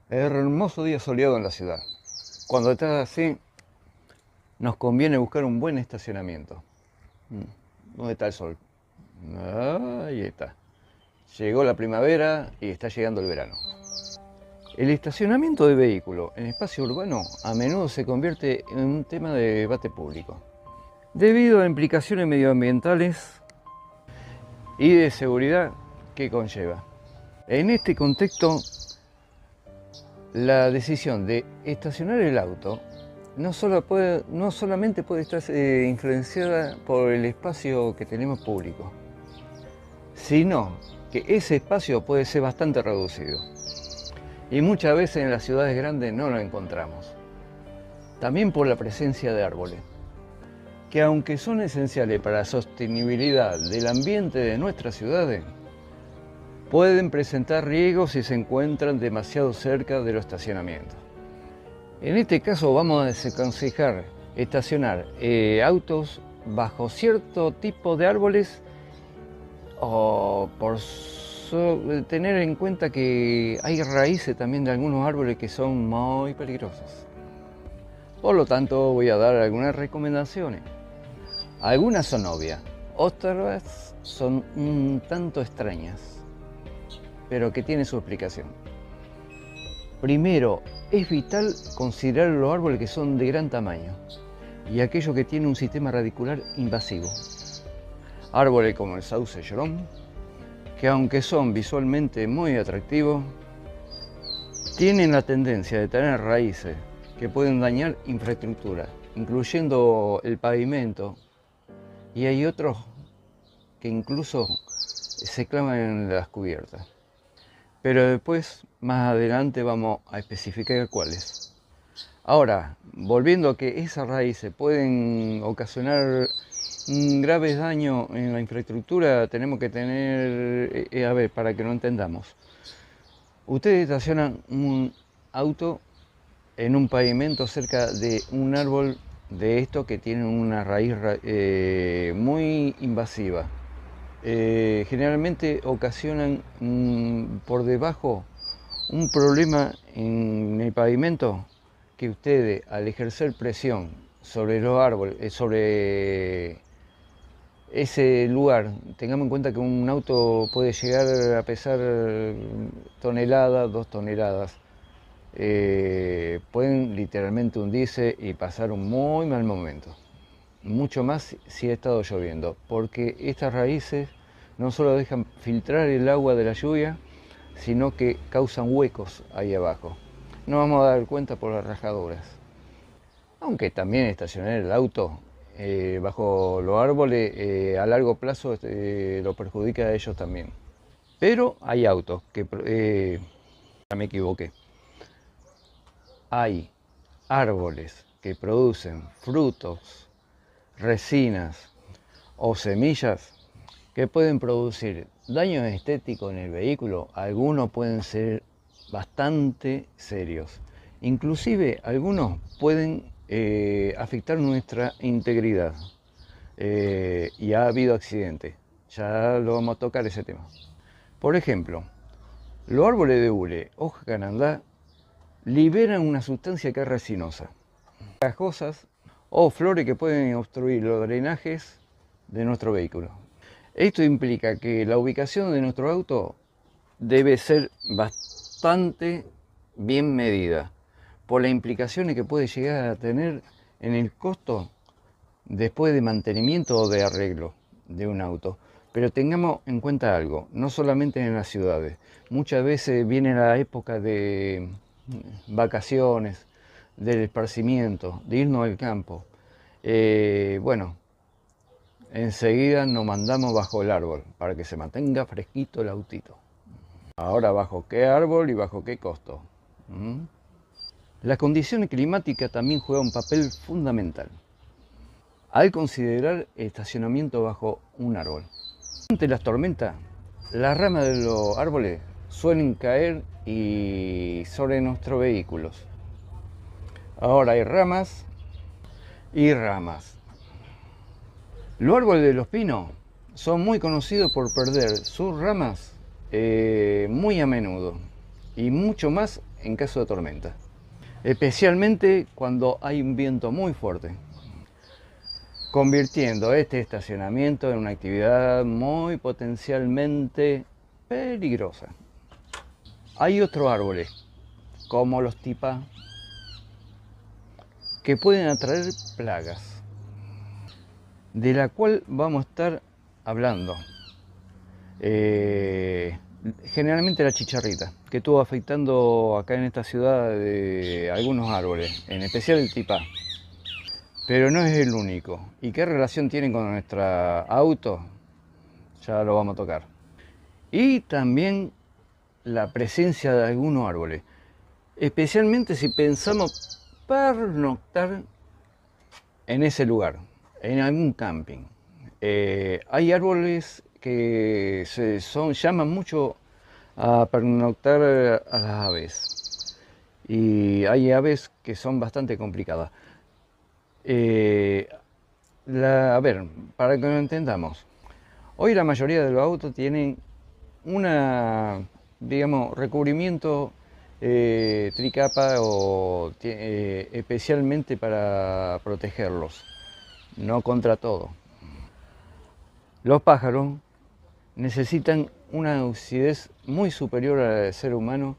Hermoso día soleado en la ciudad. Cuando está así, nos conviene buscar un buen estacionamiento. ¿Dónde está el sol? Ahí está. Llegó la primavera y está llegando el verano. El estacionamiento de vehículos en espacio urbano a menudo se convierte en un tema de debate público, debido a implicaciones medioambientales y de seguridad que conlleva. En este contexto, la decisión de estacionar el auto no solamente puede estar influenciada por el espacio que tenemos público, sino que ese espacio puede ser bastante reducido. Y muchas veces en las ciudades grandes no lo encontramos. También por la presencia de árboles, que aunque son esenciales para la sostenibilidad del ambiente de nuestras ciudades, pueden presentar riesgos si se encuentran demasiado cerca de los estacionamientos. En este caso vamos a desaconsejar estacionar autos bajo cierto tipo de árboles o por tener en cuenta que hay raíces también de algunos árboles que son muy peligrosos. Por lo tanto voy a dar algunas recomendaciones. Algunas son obvias, otras son un tanto extrañas, pero que tienen su explicación. Primero, es vital considerar los árboles que son de gran tamaño y aquellos que tienen un sistema radicular invasivo. Árboles como el sauce llorón, que aunque son visualmente muy atractivos, tienen la tendencia de tener raíces que pueden dañar infraestructura, incluyendo el pavimento, y hay otros que incluso se clavan en las cubiertas. Pero después, más adelante, vamos a especificar cuáles. Ahora, volviendo a que esas raíces pueden ocasionar graves daños en la infraestructura, tenemos que tener, a ver, para que lo entendamos. Ustedes estacionan un auto en un pavimento cerca de un árbol de estos que tienen una raíz muy invasiva. Generalmente ocasionan por debajo un problema en el pavimento que ustedes, al ejercer presión sobre los árboles, sobre ese lugar, tengamos en cuenta que un auto puede llegar a pesar toneladas, 2 toneladas, pueden literalmente hundirse y pasar un muy mal momento. Mucho más si ha estado lloviendo, porque estas raíces no solo dejan filtrar el agua de la lluvia, sino que causan huecos ahí abajo. Nos vamos a dar cuenta por las rajaduras. Aunque también estacionar el auto bajo los árboles a largo plazo lo perjudica a ellos también. Pero hay autos que, ya me equivoqué, hay árboles que producen frutos, resinas o semillas que pueden producir daños estéticos en el vehículo. Algunos pueden ser bastante serios. Inclusive algunos pueden afectar nuestra integridad. Y ha habido accidentes. Ya lo vamos a tocar ese tema. Por ejemplo, los árboles de hule, hoja canandá, liberan una sustancia que es resinosa, pegajosas o flores que pueden obstruir los drenajes de nuestro vehículo. Esto implica que la ubicación de nuestro auto debe ser bastante bien medida por las implicaciones que puede llegar a tener en el costo después de mantenimiento o de arreglo de un auto. Pero tengamos en cuenta algo, no solamente en las ciudades, muchas veces viene la época de vacaciones, del esparcimiento, de irnos al campo. Bueno, enseguida nos mandamos bajo el árbol para que se mantenga fresquito el autito. Ahora, ¿bajo qué árbol y bajo qué costo? Las condiciones climáticas también juegan un papel fundamental al considerar el estacionamiento bajo un árbol. Ante las tormentas, las ramas de los árboles suelen caer y sobre nuestros vehículos. Ahora hay ramas y ramas. Los árboles de los pinos son muy conocidos por perder sus ramas muy a menudo y mucho más en caso de tormenta, especialmente cuando hay un viento muy fuerte, convirtiendo este estacionamiento en una actividad muy potencialmente peligrosa. Hay otros árboles, como los tipá, que pueden atraer plagas, de la cual vamos a estar hablando. Generalmente la chicharrita, que estuvo afectando acá en esta ciudad de algunos árboles, en especial el tipá. Pero no es el único. ¿Y qué relación tienen con nuestro auto? Ya lo vamos a tocar. Y también la presencia de algunos árboles, especialmente si pensamos pernoctar en ese lugar, en algún camping. Hay árboles que llaman mucho a pernoctar a las aves, y hay aves que son bastante complicadas. A ver, para que lo entendamos, hoy la mayoría de los autos tienen digamos, recubrimiento tricapa especialmente para protegerlos, no contra todo. Los pájaros necesitan una lucidez muy superior al ser humano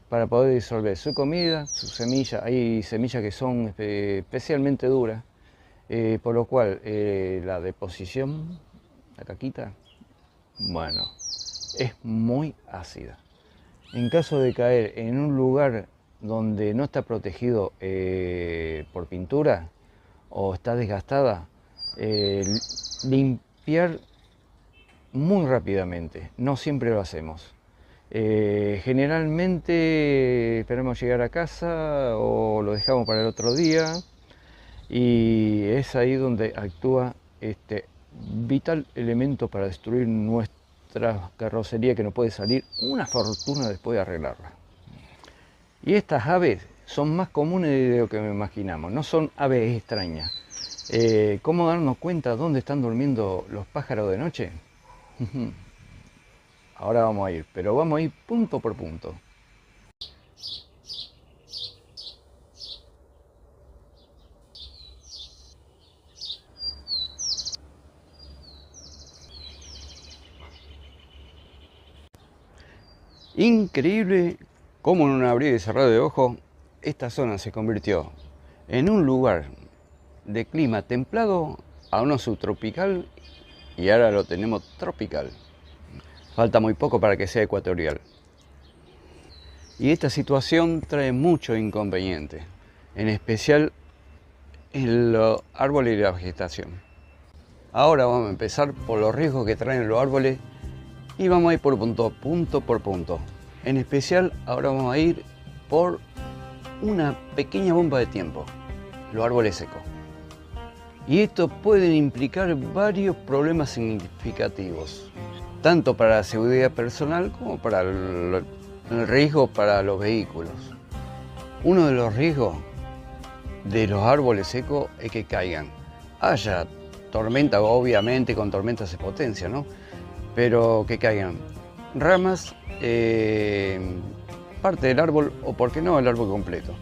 para poder disolver su comida, sus semillas. Hay semillas que son especialmente duras, por lo cual la deposición, la caquita, bueno, es muy ácida. En caso de caer en un lugar donde no está protegido por pintura o está desgastada, limpiar muy rápidamente, no siempre lo hacemos. Generalmente esperamos llegar a casa o lo dejamos para el otro día, y es ahí donde actúa este vital elemento para destruir nuestra carrocería, que nos puede salir una fortuna después de arreglarla. Y estas aves son más comunes de lo que me imaginamos, no son aves extrañas. ¿Cómo darnos cuenta dónde están durmiendo los pájaros de noche? Ahora vamos a ir, pero vamos a ir punto por punto. Increíble cómo en un abrir y cerrar de ojos esta zona se convirtió en un lugar de clima templado a uno subtropical, y ahora lo tenemos tropical. Falta muy poco para que sea ecuatorial. Y esta situación trae muchos inconvenientes, en especial en los árboles y la vegetación. Ahora vamos a empezar por los riesgos que traen los árboles y vamos a ir por punto por punto. En especial ahora vamos a ir por una pequeña bomba de tiempo, los árboles secos. Y esto puede implicar varios problemas significativos, tanto para la seguridad personal como para el riesgo para los vehículos. Uno de los riesgos de los árboles secos es que caigan. Haya tormenta, obviamente con tormentas se potencia, ¿no? Pero que caigan ramas, parte del árbol o, por qué no, el árbol completo.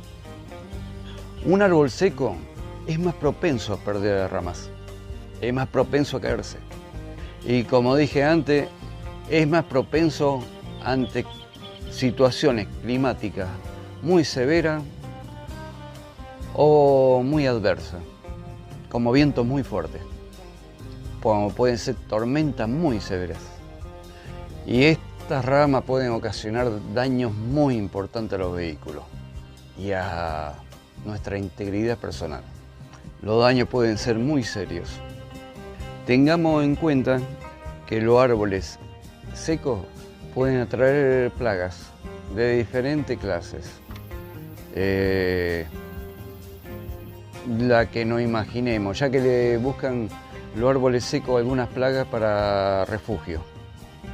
Un árbol seco es más propenso a perder las ramas, es más propenso a caerse. Y como dije antes, es más propenso ante situaciones climáticas muy severas o muy adversas, como vientos muy fuertes, como pueden ser tormentas muy severas. Y estas ramas pueden ocasionar daños muy importantes a los vehículos y a nuestra integridad personal. Los daños pueden ser muy serios. Tengamos en cuenta que los árboles secos pueden atraer plagas de diferentes clases. La que no imaginemos, ya que le buscan los árboles secos algunas plagas para refugio.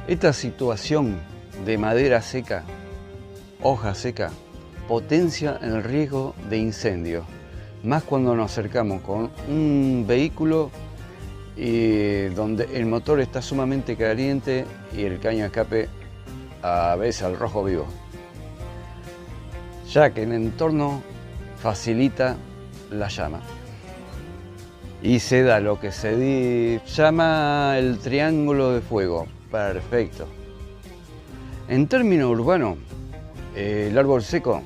Esta situación de madera seca, hoja seca, potencia el riesgo de incendio, más cuando nos acercamos con un vehículo donde el motor está sumamente caliente y el caño de escape a veces al rojo vivo. ya que el entorno facilita la llama. Y se da lo que se llama el triángulo de fuego. Perfecto. En términos urbanos, el árbol seco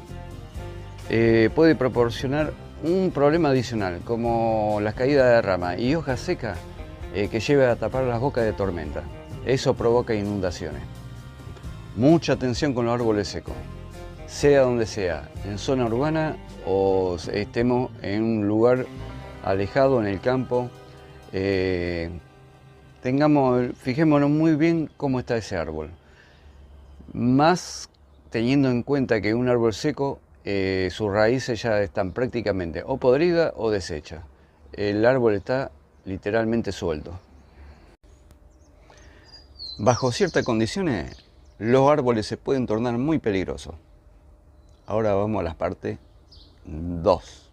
puede proporcionar un problema adicional, como la caída de rama y hoja seca que lleve a tapar las bocas de tormenta. Eso provoca inundaciones. Mucha atención con los árboles secos, sea donde sea, en zona urbana o estemos en un lugar alejado en el campo. Fijémonos muy bien cómo está ese árbol. Más teniendo en cuenta que un árbol seco, sus raíces ya están prácticamente o podridas o deshechas. El árbol está literalmente suelto. Bajo ciertas condiciones, los árboles se pueden tornar muy peligrosos. Ahora vamos a la parte 2.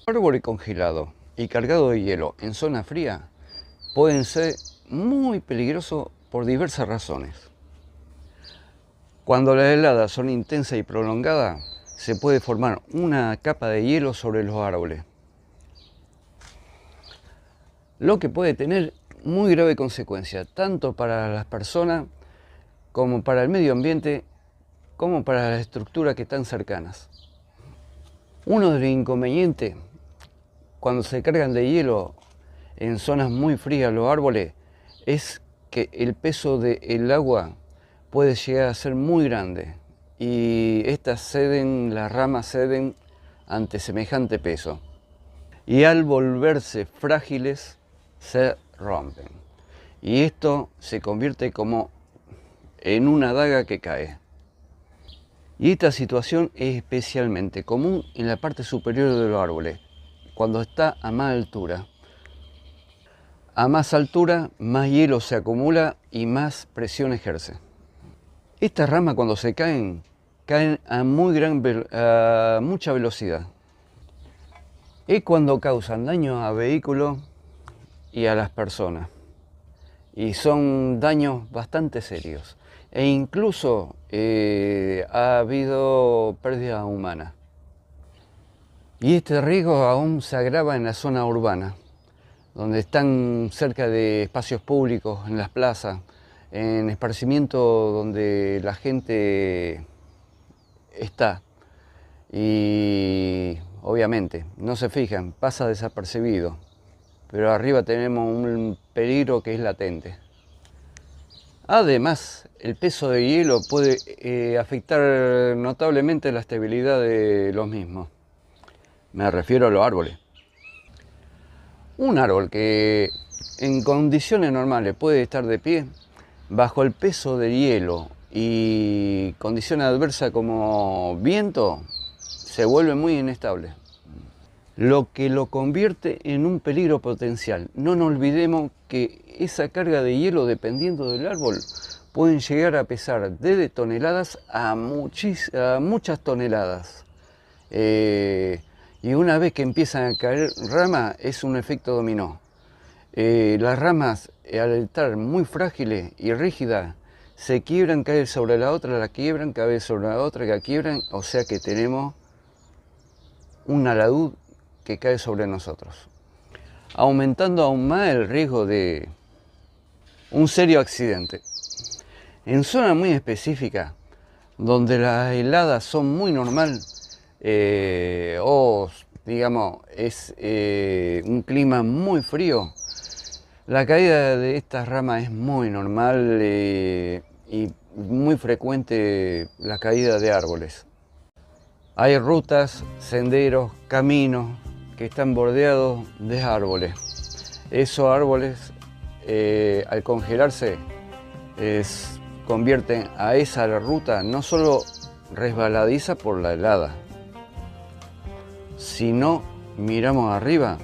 Árboles congelados y cargados de hielo en zona fría pueden ser muy peligrosos por diversas razones. Cuando las heladas son intensas y prolongadas, se puede formar una capa de hielo sobre los árboles, lo que puede tener muy grave consecuencia, tanto para las personas como para el medio ambiente, como para las estructuras que están cercanas. Uno de los inconvenientes cuando se cargan de hielo en zonas muy frías los árboles es que el peso del agua puede llegar a ser muy grande y las ramas ceden ante semejante peso y al volverse frágiles se rompen y esto se convierte como en una daga que cae. Y esta situación es especialmente común en la parte superior de los árboles, cuando está a más altura. A más altura, más hielo se acumula y más presión ejerce. Estas ramas cuando se caen a mucha velocidad. Es cuando causan daño a vehículos y a las personas. Y son daños bastante serios. E incluso ha habido pérdida humana. Y este riesgo aún se agrava en la zona urbana, donde están cerca de espacios públicos, en las plazas, en esparcimiento donde la gente está. Y obviamente no se fijan, pasa desapercibido. Pero arriba tenemos un peligro que es latente. Además, el peso de hielo puede afectar notablemente la estabilidad de los mismos. Me refiero a los árboles. Un árbol que en condiciones normales puede estar de pie, bajo el peso del hielo y condiciones adversas como viento, se vuelve muy inestable, lo que lo convierte en un peligro potencial. No nos olvidemos que esa carga de hielo, dependiendo del árbol, pueden llegar a pesar desde toneladas a muchas toneladas. Y una vez que empiezan a caer ramas, es un efecto dominó. Las ramas, al estar muy frágiles y rígidas, se quiebran, caen sobre la otra, la quiebran, caen sobre la otra, la quiebran, o sea que tenemos un alaúd que cae sobre nosotros, aumentando aún más el riesgo de un serio accidente. En zonas muy específicas, donde las heladas son muy normal, o digamos es un clima muy frío, la caída de estas ramas es muy normal y muy frecuente la caída de árboles. Hay rutas, senderos, caminos que están bordeados de árboles. Esos árboles, al congelarse, convierten a esa ruta no solo resbaladiza por la helada, sino miramos arriba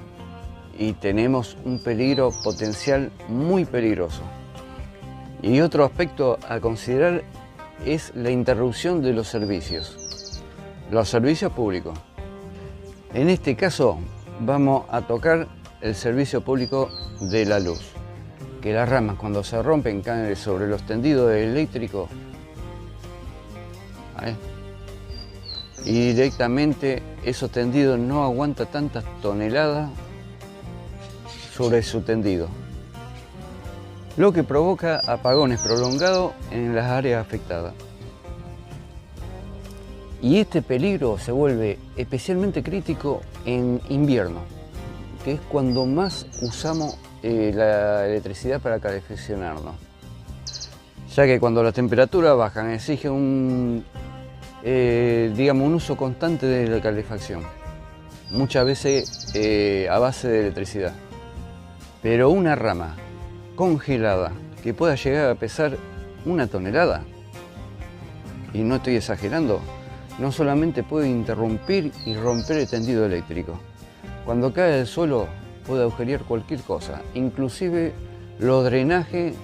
y tenemos un peligro potencial muy peligroso. Y otro aspecto a considerar es la interrupción de los servicios públicos. En este caso vamos a tocar el servicio público de la luz, que las ramas cuando se rompen caen sobre los tendidos eléctricos y directamente esos tendidos no aguanta tantas toneladas sobre su tendido, lo que provoca apagones prolongados en las áreas afectadas. Y este peligro se vuelve especialmente crítico en invierno, que es cuando más usamos la electricidad para calefaccionarnos, ya que cuando las temperaturas bajan exige un uso constante de la calefacción, muchas veces a base de electricidad. Pero una rama congelada que pueda llegar a pesar 1 tonelada, y no estoy exagerando, no solamente puede interrumpir y romper el tendido eléctrico. Cuando cae al suelo puede agujerear cualquier cosa, inclusive los drenajes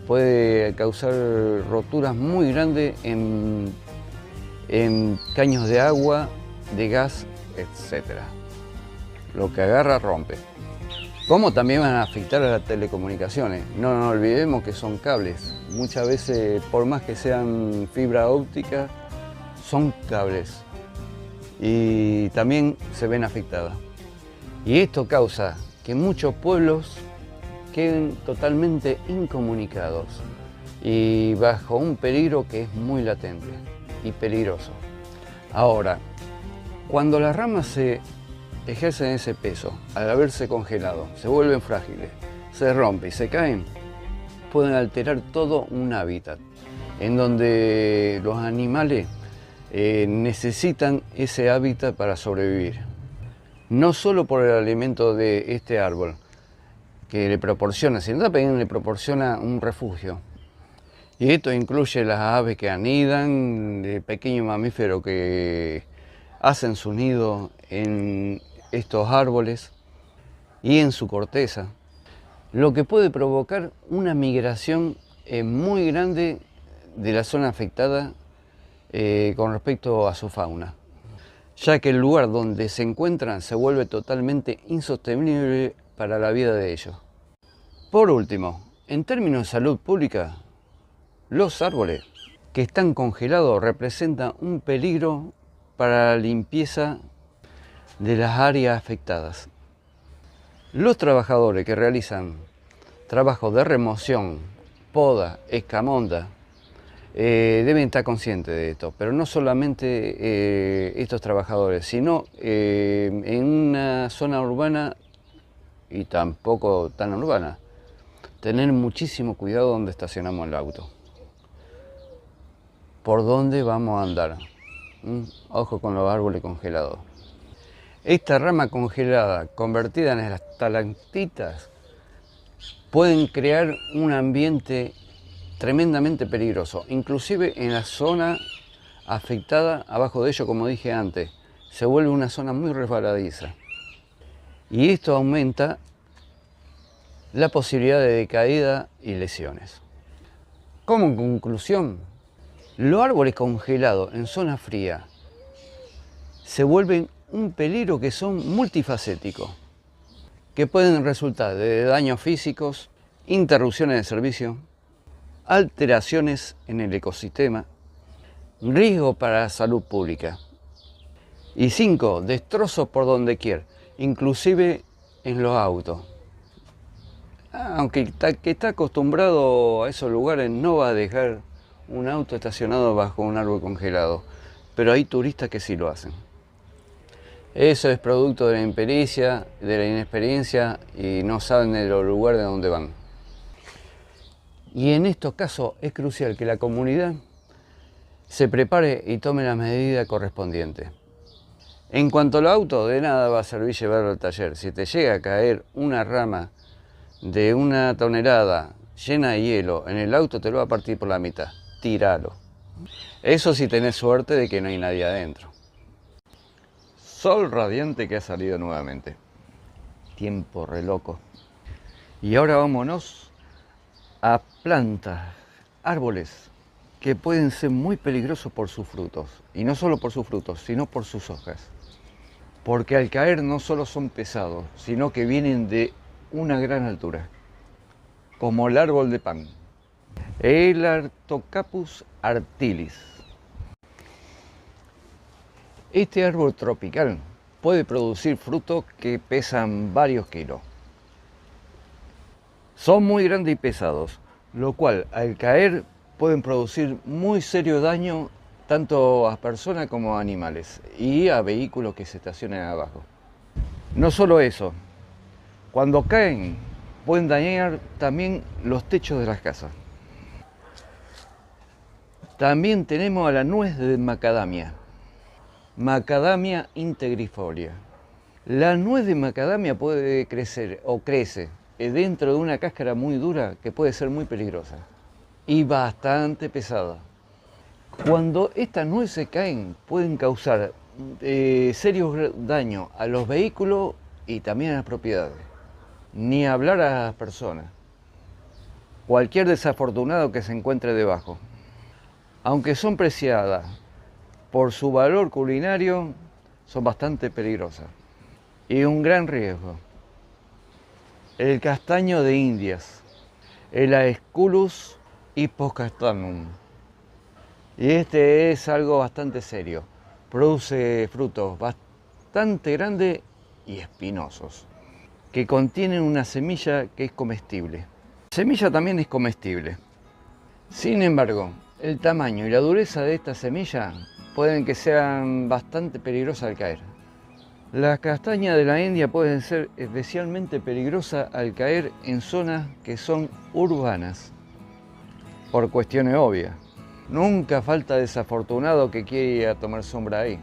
puede causar roturas muy grandes en caños de agua, de gas, etc. Lo que agarra rompe. Como también van a afectar a las telecomunicaciones. No nos olvidemos que son cables. Muchas veces, por más que sean fibra óptica, son cables y también se ven afectadas. Y esto causa que muchos pueblos queden totalmente incomunicados y bajo un peligro que es muy latente y peligroso. Ahora, cuando las ramas se ejercen ese peso, al haberse congelado, se vuelven frágiles, se rompen y se caen, pueden alterar todo un hábitat en donde los animales necesitan ese hábitat para sobrevivir. No solo por el alimento de este árbol que le proporciona, sino también le proporciona un refugio. Y esto incluye las aves que anidan, de pequeños mamíferos que hacen su nido en estos árboles y en su corteza, lo que puede provocar una migración muy grande de la zona afectada con respecto a su fauna, ya que el lugar donde se encuentran se vuelve totalmente insostenible para la vida de ellos. Por último, en términos de salud pública, los árboles que están congelados representan un peligro para la limpieza de las áreas afectadas. Los trabajadores que realizan trabajos de remoción, poda, escamonda, deben estar conscientes de esto, pero no solamente estos trabajadores, sino en una zona urbana y tampoco tan urbana, tener muchísimo cuidado donde estacionamos el auto, por dónde vamos a andar. Ojo con los árboles congelados. Esta rama congelada convertida en estalactitas pueden crear un ambiente tremendamente peligroso, inclusive en la zona afectada abajo de ello, como dije antes, se vuelve una zona muy resbaladiza. Y esto aumenta la posibilidad de caída y lesiones. Como conclusión, los árboles congelados en zona fría se vuelven un peligro que son multifacéticos, que pueden resultar de daños físicos, interrupciones de servicio, alteraciones en el ecosistema, riesgo para la salud pública. Y 5, destrozos por donde quiera, inclusive en los autos. Aunque que está acostumbrado a esos lugares no va a dejar un auto estacionado bajo un árbol congelado, pero hay turistas que sí lo hacen. Eso es producto de la impericia, de la inexperiencia y no saben de los lugares de donde van. Y en estos casos es crucial que la comunidad se prepare y tome las medidas correspondientes. En cuanto al auto, de nada va a servir llevarlo al taller. Si te llega a caer una rama de 1 tonelada llena de hielo en el auto, te lo va a partir por la mitad. Tíralo. Eso si tenés suerte de que no hay nadie adentro. Sol radiante que ha salido nuevamente. Tiempo re loco. Y ahora vámonos a plantas, árboles que pueden ser muy peligrosos por sus frutos. Y no solo por sus frutos, sino por sus hojas. Porque al caer no solo son pesados, sino que vienen de una gran altura. Como el árbol de pan. El Artocarpus artilis. Este árbol tropical puede producir frutos que pesan varios kilos. Son muy grandes y pesados, lo cual al caer pueden producir muy serio daño tanto a personas como a animales y a vehículos que se estacionan abajo. No solo eso, cuando caen pueden dañar también los techos de las casas. También tenemos a la nuez de macadamia, Macadamia integrifolia. La nuez de macadamia puede crecer o crece dentro de una cáscara muy dura que puede ser muy peligrosa y bastante pesada. Cuando estas nueces caen pueden causar serios daños a los vehículos y también a las propiedades, ni hablar a las personas. Cualquier desafortunado que se encuentre debajo. Aunque son preciadas por su valor culinario, son bastante peligrosas y un gran riesgo. El castaño de Indias, el Aesculus hippocastanum. Y este es algo bastante serio. Produce frutos bastante grandes y espinosos, que contienen una semilla que es comestible. La semilla también es comestible. Sin embargo, el tamaño y la dureza de esta semilla pueden que sean bastante peligrosas al caer. Las castañas de la India pueden ser especialmente peligrosas al caer en zonas que son urbanas, por cuestiones obvias. Nunca falta desafortunado que quiere ir a tomar sombra ahí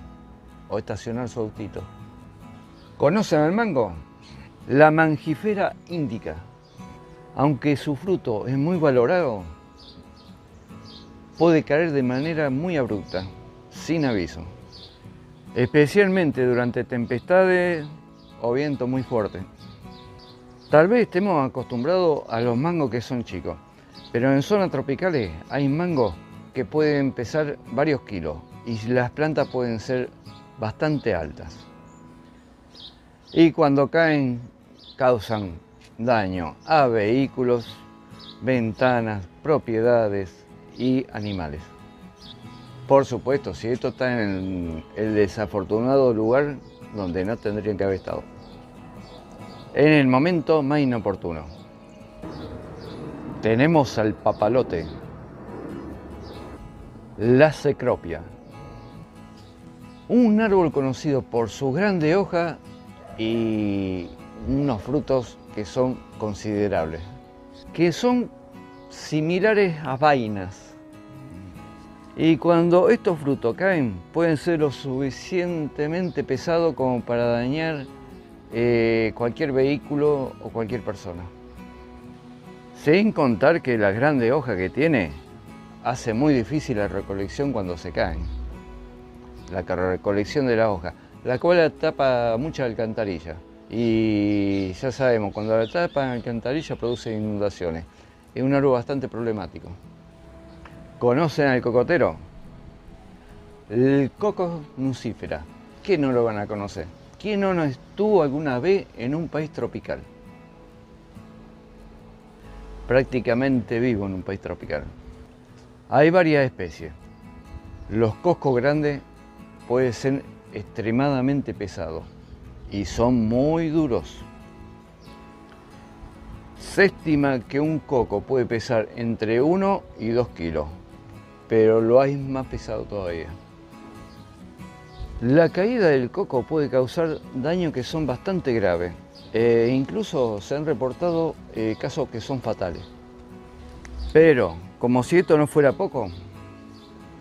o estacionar su autito. ¿Conocen el mango? La Mangifera indica. Aunque su fruto es muy valorado, puede caer de manera muy abrupta, sin aviso. Especialmente durante tempestades o viento muy fuerte. Tal vez estemos acostumbrados a los mangos que son chicos, pero en zonas tropicales hay mangos que pueden pesar varios kilos y las plantas pueden ser bastante altas. Y cuando caen causan daño a vehículos, ventanas, propiedades y animales. Por supuesto, si esto está en el desafortunado lugar donde no tendrían que haber estado. En el momento más inoportuno. Tenemos al papalote, la cecropia, un árbol conocido por sus grandes hojas y unos frutos que son considerables, que son similares a vainas. Y cuando estos frutos caen, pueden ser lo suficientemente pesados como para dañar cualquier vehículo o cualquier persona. Sin contar que la grande hoja que tiene hace muy difícil la recolección cuando se caen. La recolección de la hoja, la cual tapa mucha alcantarilla. Y ya sabemos, cuando la tapa alcantarilla produce inundaciones. Es un árbol bastante problemático. ¿Conocen al cocotero? El Cocos nucifera. ¿Quién no lo van a conocer? ¿Quién no estuvo alguna vez en un país tropical? Prácticamente vivo en un país tropical. Hay varias especies. Los cocos grandes pueden ser extremadamente pesados y son muy duros. Se estima que un coco puede pesar entre 1 y 2 kilos, pero lo hay más pesado todavía. La caída del coco puede causar daños que son bastante graves. Incluso se han reportado casos que son fatales. Pero, como si esto no fuera poco,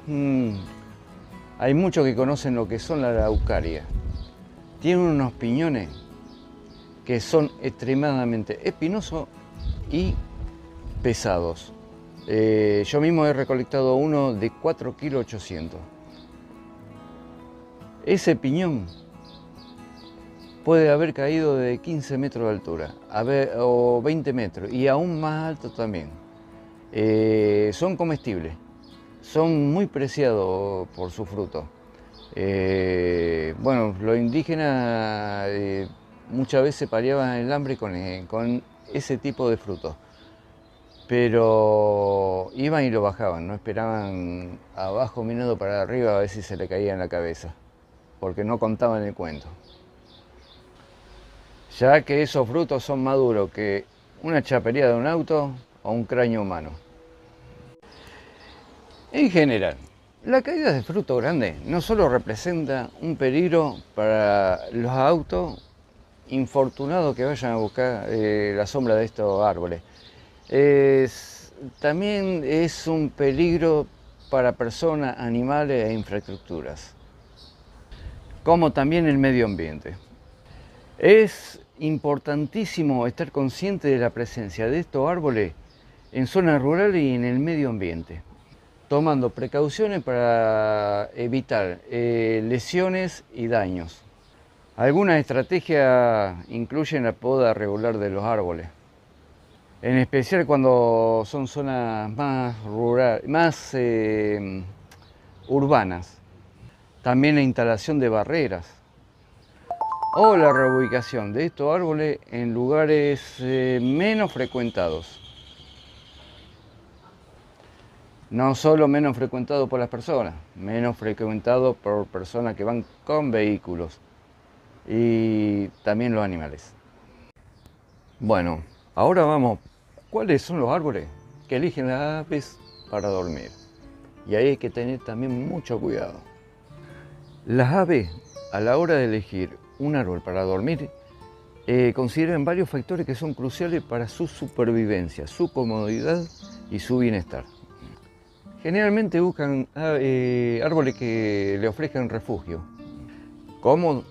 hay muchos que conocen lo que son la araucaria. Tienen unos piñones que son extremadamente espinosos y pesados. Yo mismo he recolectado uno de 4,8 kg. Ese piñón puede haber caído de 15 metros de altura o 20 metros y aún más alto también. Son comestibles, son muy preciados por su fruto. Bueno, los indígenas muchas veces paliaban el hambre con ese tipo de frutos, pero iban y lo bajaban, no esperaban abajo mirando para arriba a ver si se le caía en la cabeza. porque no contaban el cuento, ya que esos frutos son más duros que una chapería de un auto o un cráneo humano. En general, la caída de fruto grande no solo representa un peligro para los autos infortunados que vayan a buscar la sombra de estos árboles, también es un peligro para personas, animales e infraestructuras, como también el medio ambiente. Es importantísimo estar consciente de la presencia de estos árboles en zonas rurales y en el medio ambiente, tomando precauciones para evitar lesiones y daños. Algunas estrategias incluyen la poda regular de los árboles, en especial cuando son zonas más rurales, más urbanas. También la instalación de barreras o la reubicación de estos árboles en lugares menos frecuentados. No solo menos frecuentados por las personas, menos frecuentados por personas que van con vehículos y también los animales. Bueno, ahora vamos, ¿cuáles son los árboles que eligen las aves para dormir? Y ahí hay que tener también mucho cuidado. Las aves, a la hora de elegir un árbol para dormir, consideran varios factores que son cruciales para su supervivencia, su comodidad y su bienestar. Generalmente buscan árboles que le ofrezcan refugio. ¿Cómo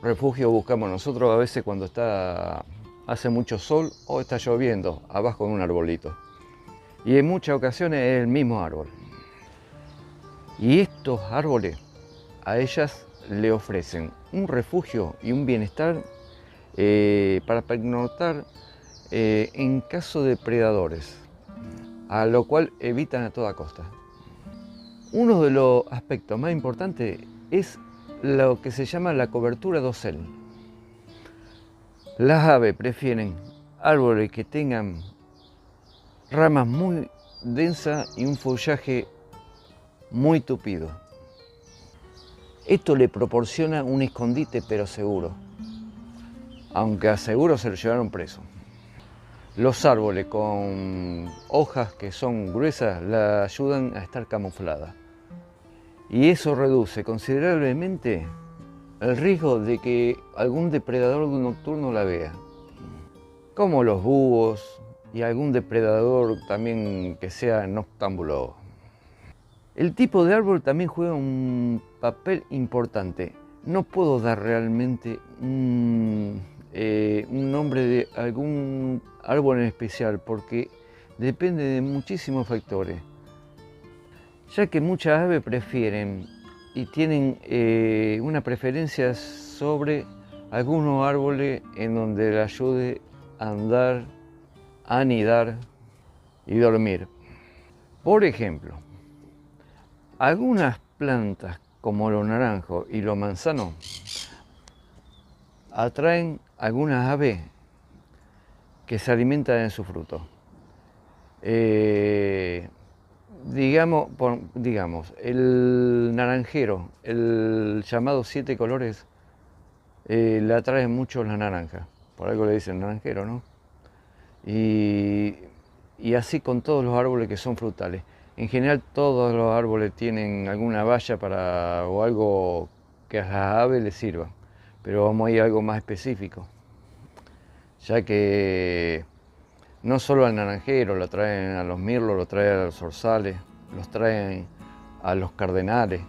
refugio buscamos nosotros a veces cuando hace mucho sol o está lloviendo abajo de un arbolito? Y en muchas ocasiones es el mismo árbol. Y estos árboles a ellas le ofrecen un refugio y un bienestar para pernoctar en caso de predadores, a lo cual evitan a toda costa. Uno de los aspectos más importantes es lo que se llama la cobertura dosel. Las aves prefieren árboles que tengan ramas muy densas y un follaje muy tupido. Esto le proporciona un escondite pero seguro, aunque a seguro se lo llevaron preso. Los árboles con hojas que son gruesas la ayudan a estar camufladas. Y eso reduce considerablemente el riesgo de que algún depredador nocturno la vea, como los búhos y algún depredador también que sea noctámbulo. El tipo de árbol también juega un papel importante. No puedo dar realmente un nombre de algún árbol en especial porque depende de muchísimos factores, ya que muchas aves prefieren y tienen una preferencia sobre algunos árboles en donde les ayude a andar, a anidar y dormir. Por ejemplo, algunas plantas como los naranjos y los manzanos atraen algunas aves que se alimentan en su fruto. Digamos, el naranjero, el llamado 7 colores, le atraen mucho la naranja, por algo le dicen naranjero, ¿no? Y así con todos los árboles que son frutales. En general todos los árboles tienen alguna valla o algo que a las aves les sirva, pero vamos a ir a algo más específico, ya que no solo al naranjero, lo traen a los mirlos, lo traen a los zorzales, los traen a los cardenales,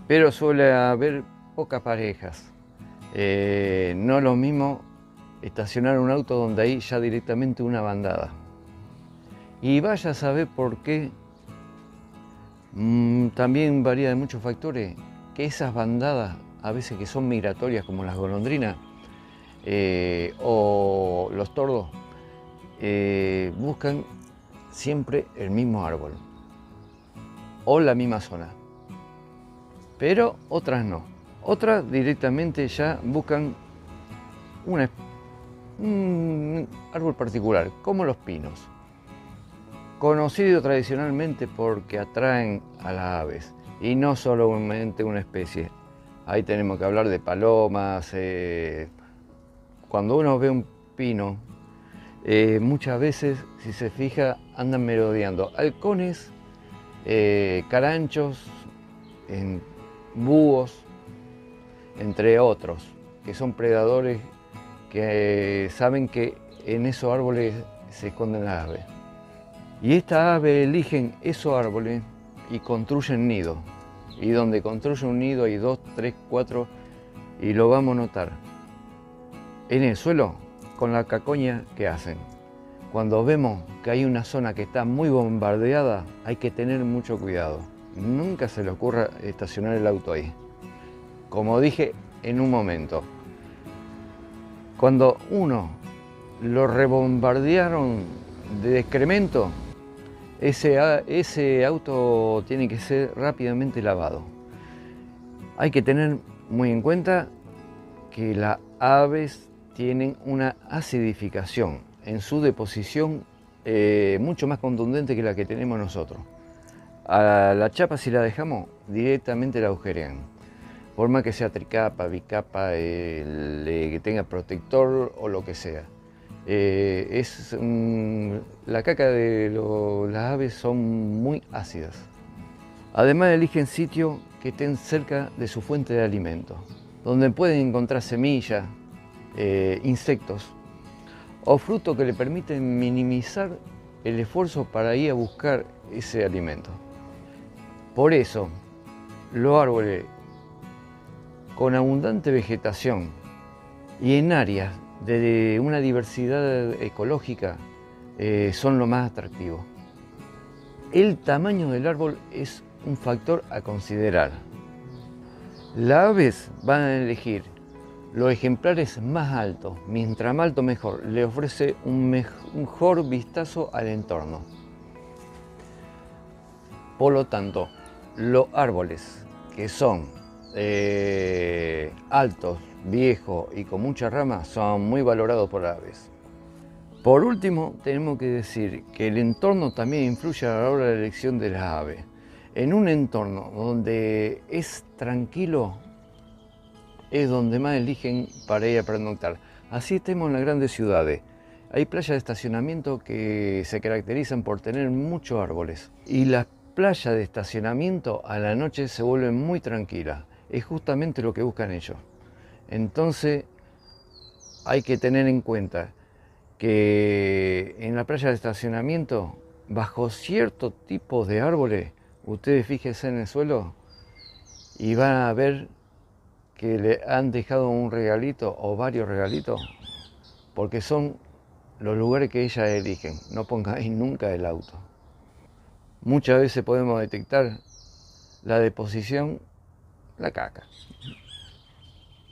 pero suele haber pocas parejas. No es lo mismo estacionar un auto donde hay ya directamente una bandada. Y vaya a saber por qué, también varía de muchos factores, que esas bandadas, a veces que son migratorias como las golondrinas o los tordos, buscan siempre el mismo árbol o la misma zona, pero otras no. Otras directamente ya buscan un árbol particular, como los pinos, conocido tradicionalmente porque atraen a las aves, y no solamente una especie, Ahí tenemos que hablar de palomas. Cuando uno ve un pino, muchas veces, si se fija, andan merodeando halcones, caranchos, búhos, entre otros, que son predadores que saben que en esos árboles se esconden las aves. Y estas aves eligen esos árboles y construyen nidos. Y donde construyen un nido hay 2, 3, 4, y lo vamos a notar en el suelo con la cacoña que hacen. Cuando vemos que hay una zona que está muy bombardeada, hay que tener mucho cuidado. Nunca se le ocurra estacionar el auto ahí. Como dije en un momento, cuando uno lo rebombardearon de excremento, ese auto tiene que ser rápidamente lavado. Hay que tener muy en cuenta que las aves tienen una acidificación en su deposición mucho más contundente que la que tenemos nosotros. A la chapa, si la dejamos, directamente la agujerean. Por más que sea tricapa, bicapa, que tenga protector o lo que sea. La caca de las aves son muy ácidas. Además eligen sitios que estén cerca de su fuente de alimento, donde pueden encontrar semillas, insectos o frutos que le permiten minimizar el esfuerzo para ir a buscar ese alimento. Por eso, los árboles con abundante vegetación y en áreas de una diversidad ecológica son lo más atractivo. El tamaño del árbol es un factor a considerar. Las aves van a elegir los ejemplares más altos, mientras más alto mejor, le ofrece un mejor vistazo al entorno. Por lo tanto, los árboles que son altos, viejos y con muchas ramas son muy valorados por aves. Por último, tenemos que decir que el entorno también influye a la hora de la elección de las aves. En un entorno donde es tranquilo, es donde más eligen para ir a pernoctar. Así estemos en las grandes ciudades. Hay playas de estacionamiento que se caracterizan por tener muchos árboles. Y las playas de estacionamiento a la noche se vuelven muy tranquilas. Es justamente lo que buscan ellos. Entonces hay que tener en cuenta que en la playa de estacionamiento, bajo ciertos tipos de árboles, ustedes fíjense en el suelo y van a ver que le han dejado un regalito o varios regalitos, porque son los lugares que ellas eligen. No pongáis nunca el auto. Muchas veces podemos detectar la deposición, la caca,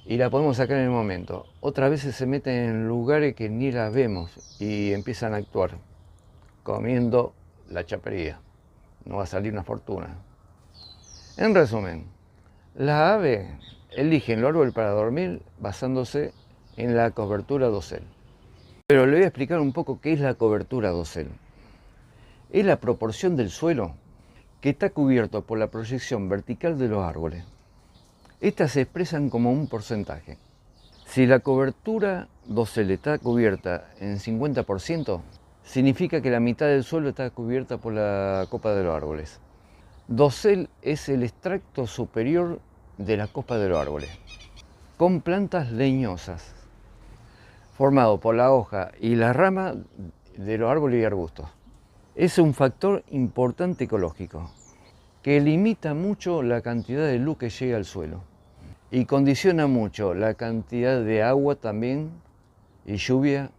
y la podemos sacar en el momento. Otras veces se meten en lugares que ni las vemos y empiezan a actuar, comiendo la chapería. No va a salir una fortuna. En resumen, las aves eligen los árboles para dormir basándose en la cobertura dosel. Pero le voy a explicar un poco qué es la cobertura dosel. Es la proporción del suelo que está cubierto por la proyección vertical de los árboles. Estas se expresan como un porcentaje. Si la cobertura dosel está cubierta en 50%, significa que la mitad del suelo está cubierta por la copa de los árboles. Dosel es el extracto superior de la copa de los árboles, con plantas leñosas, formado por la hoja y la rama de los árboles y arbustos. Es un factor importante ecológico, que limita mucho la cantidad de luz que llega al suelo y condiciona mucho la cantidad de agua también y lluvia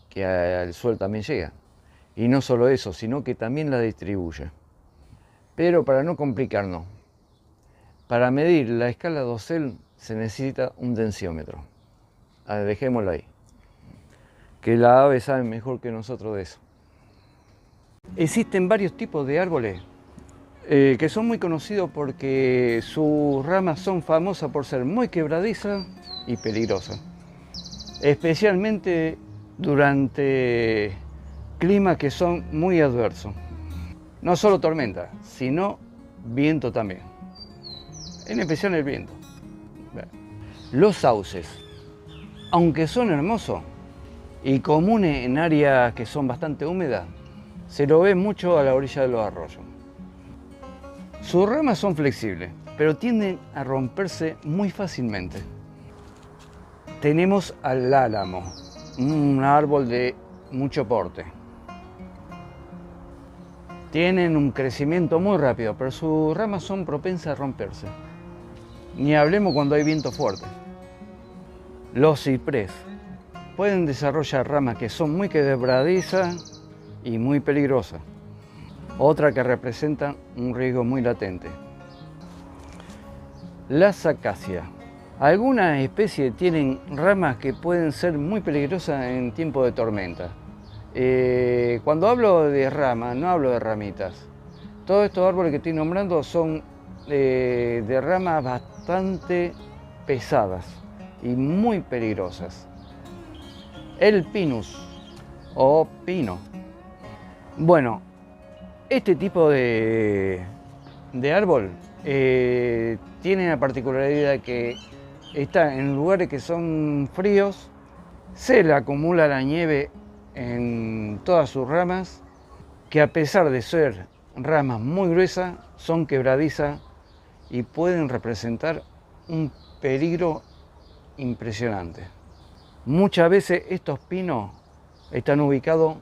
que al suelo también llega. Y no solo eso, sino que también la distribuye. Pero para no complicarnos, para medir la escala dosel se necesita un densiómetro. Dejémoslo ahí, que las aves saben mejor que nosotros de eso. Existen varios tipos de árboles que son muy conocidos porque sus ramas son famosas por ser muy quebradizas y peligrosas, especialmente durante climas que son muy adversos. No solo tormenta, sino viento también, en especial el viento. Los sauces, aunque son hermosos y comunes en áreas que son bastante húmedas, se lo ve mucho a la orilla de los arroyos. Sus ramas son flexibles, pero tienden a romperse muy fácilmente. Tenemos al álamo, un árbol de mucho porte. Tienen un crecimiento muy rápido, pero sus ramas son propensas a romperse. Ni hablemos cuando hay viento fuerte. Los ciprés pueden desarrollar ramas que son muy quebradizas y muy peligrosas. Otra que representan un riesgo muy latente. Las acacias. Algunas especies tienen ramas que pueden ser muy peligrosas en tiempo de tormenta. Cuando hablo de ramas, no hablo de ramitas. Todos estos árboles que estoy nombrando son de ramas bastante pesadas y muy peligrosas. El pinus o pino. Bueno, este tipo de árbol tiene la particularidad que está en lugares que son fríos, se le acumula la nieve en todas sus ramas, que a pesar de ser ramas muy gruesas, son quebradizas y pueden representar un peligro impresionante. Muchas veces estos pinos están ubicados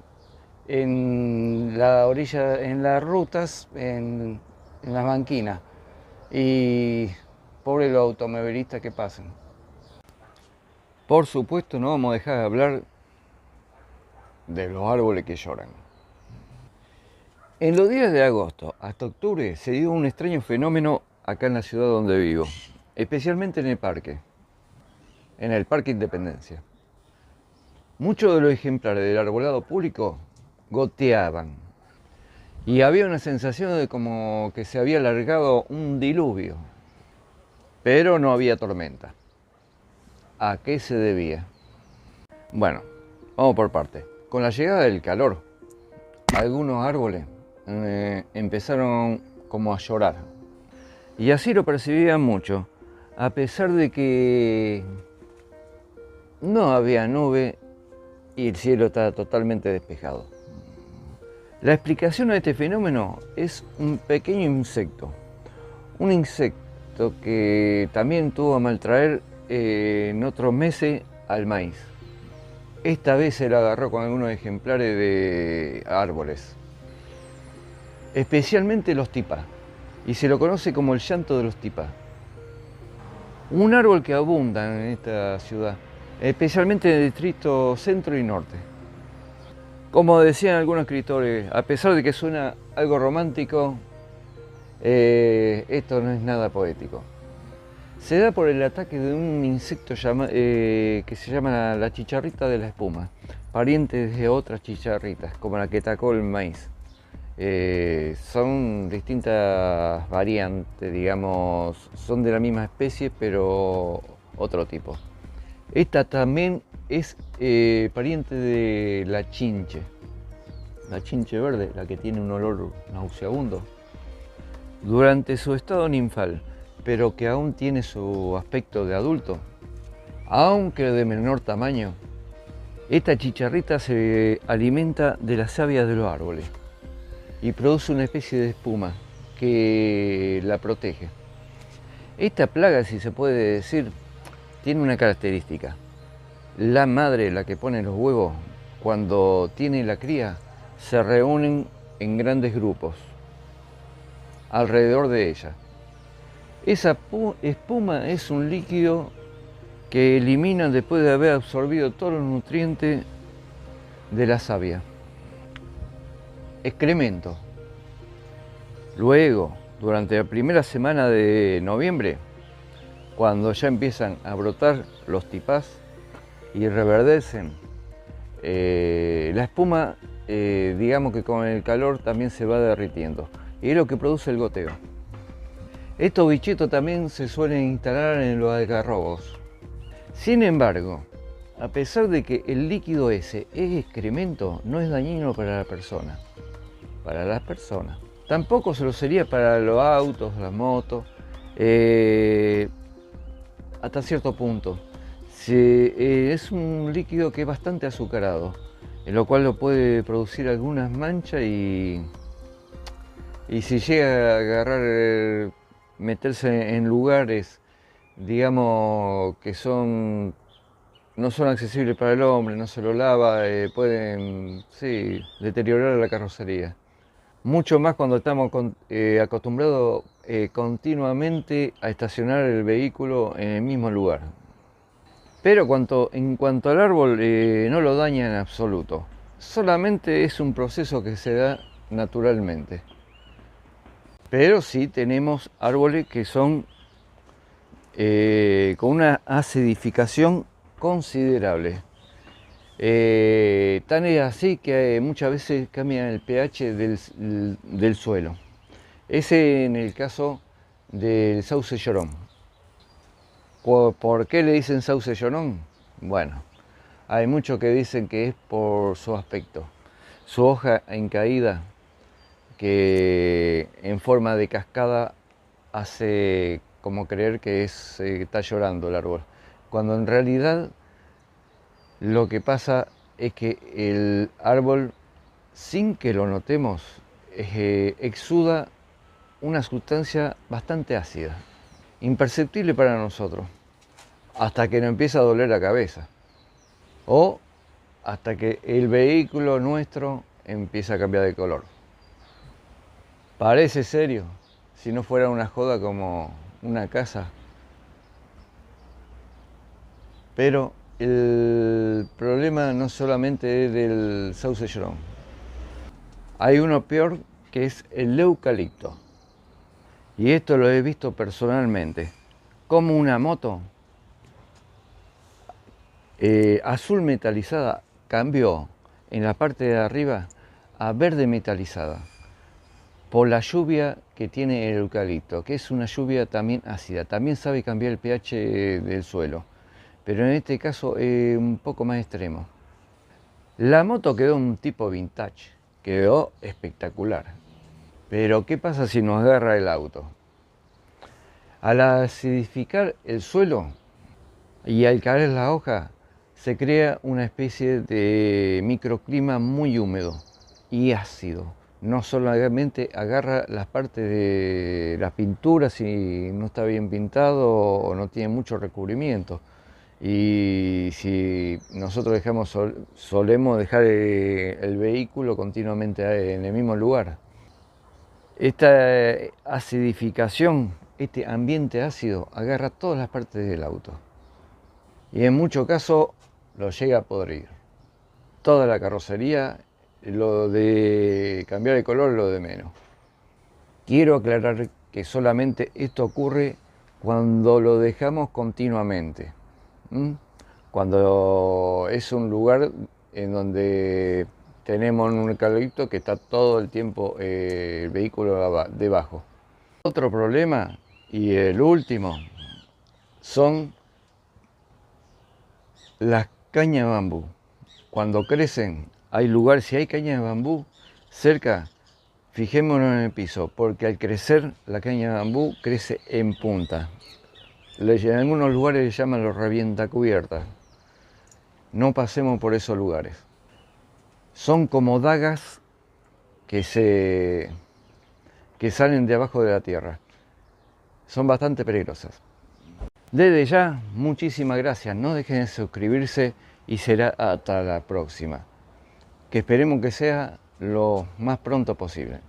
en la orilla, en las rutas, en las banquinas, y pobre los automovilistas que pasen. Por supuesto, no vamos a dejar de hablar de los árboles que lloran. En los días de agosto hasta octubre se dio un extraño fenómeno acá en la ciudad donde vivo, especialmente en el Parque Independencia. Muchos de los ejemplares del arbolado público goteaban y había una sensación de como que se había alargado un diluvio, pero no había tormenta. ¿A qué se debía? Bueno, vamos por partes. Con la llegada del calor, algunos árboles empezaron como a llorar. Y así lo percibían mucho, a pesar de que no había nube y el cielo estaba totalmente despejado. La explicación a este fenómeno es un pequeño insecto. Un insecto que también tuvo a maltraer en otros meses al maíz. Esta vez se lo agarró con algunos ejemplares de árboles, especialmente los tipá, y se lo conoce como el llanto de los tipá. Un árbol que abunda en esta ciudad, especialmente en el distrito centro y norte. Como decían algunos escritores, a pesar de que suena algo romántico, esto no es nada poético. Se da por el ataque de un insecto que se llama la chicharrita de la espuma, pariente de otras chicharritas, como la que atacó el maíz. Son distintas variantes, digamos, son de la misma especie, pero otro tipo. Esta también es pariente de la chinche verde, la que tiene un olor nauseabundo. Durante su estado ninfal, pero que aún tiene su aspecto de adulto, aunque de menor tamaño, esta chicharrita se alimenta de las savia de los árboles y produce una especie de espuma que la protege. Esta plaga, si se puede decir, tiene una característica. La madre, la que pone los huevos, cuando tiene la cría, se reúnen en grandes grupos alrededor de ella. Esa espuma es un líquido que elimina después de haber absorbido todos los nutrientes de la savia. Excremento. Luego, durante la primera semana de noviembre, cuando ya empiezan a brotar los tipás y reverdecen, la espuma, digamos que con el calor también se va derritiendo y es lo que produce el goteo. Estos bichitos también se suelen instalar en los algarrobos. Sin embargo, a pesar de que el líquido ese es excremento, no es dañino para la persona. Para las personas. Tampoco se lo sería para los autos, las motos. hasta cierto punto. Es un líquido que es bastante azucarado, en lo cual lo puede producir algunas manchas y si llega a agarrar, meterse en lugares, digamos, que no son accesibles para el hombre, no se lo lava, pueden, sí, deteriorar la carrocería. Mucho más cuando estamos acostumbrados continuamente a estacionar el vehículo en el mismo lugar. Pero en cuanto al árbol, no lo daña en absoluto. Solamente es un proceso que se da naturalmente. Pero sí tenemos árboles que son con una acidificación considerable. Tan es así que muchas veces cambian el pH del suelo. Ese en el caso del sauce llorón. ¿Por qué le dicen sauce llorón? Bueno, hay muchos que dicen que es por su aspecto. Su hoja en caída, que en forma de cascada hace como creer que está llorando el árbol, cuando en realidad lo que pasa es que el árbol, sin que lo notemos, exuda una sustancia bastante ácida, imperceptible para nosotros, hasta que nos empieza a doler la cabeza o hasta que el vehículo nuestro empieza a cambiar de color. Parece serio, si no fuera una joda como una casa, pero el problema no solamente es del sauce llorón. Hay uno peor, que es el eucalipto. Y esto lo he visto personalmente. Como una moto azul metalizada cambió en la parte de arriba a verde metalizada por la lluvia que tiene el eucalipto, que es una lluvia también ácida. También sabe cambiar el pH del suelo, pero en este caso es un poco más extremo. La moto quedó un tipo vintage, quedó espectacular. Pero ¿qué pasa si nos agarra el auto? Al acidificar el suelo y al caer la hoja, se crea una especie de microclima muy húmedo y ácido. No solamente agarra las partes de las pinturas si no está bien pintado o no tiene mucho recubrimiento. Y si nosotros solemos dejar el vehículo continuamente en el mismo lugar. Esta acidificación, este ambiente ácido, agarra todas las partes del auto. Y en muchos casos lo llega a podrir. Toda la carrocería, lo de cambiar de color, lo de menos. Quiero aclarar que solamente esto ocurre cuando lo dejamos continuamente. Cuando es un lugar en donde tenemos un eucalipto que está todo el tiempo el vehículo debajo. Otro problema, y el último, son las cañas de bambú. Cuando crecen, hay lugares, si hay cañas de bambú cerca, fijémonos en el piso, porque al crecer la caña de bambú crece en punta. En algunos lugares le llaman los revientacubiertas. No pasemos por esos lugares. Son como dagas que salen de abajo de la tierra. Son bastante peligrosas. Desde ya, muchísimas gracias. No dejen de suscribirse y será hasta la próxima, que esperemos que sea lo más pronto posible.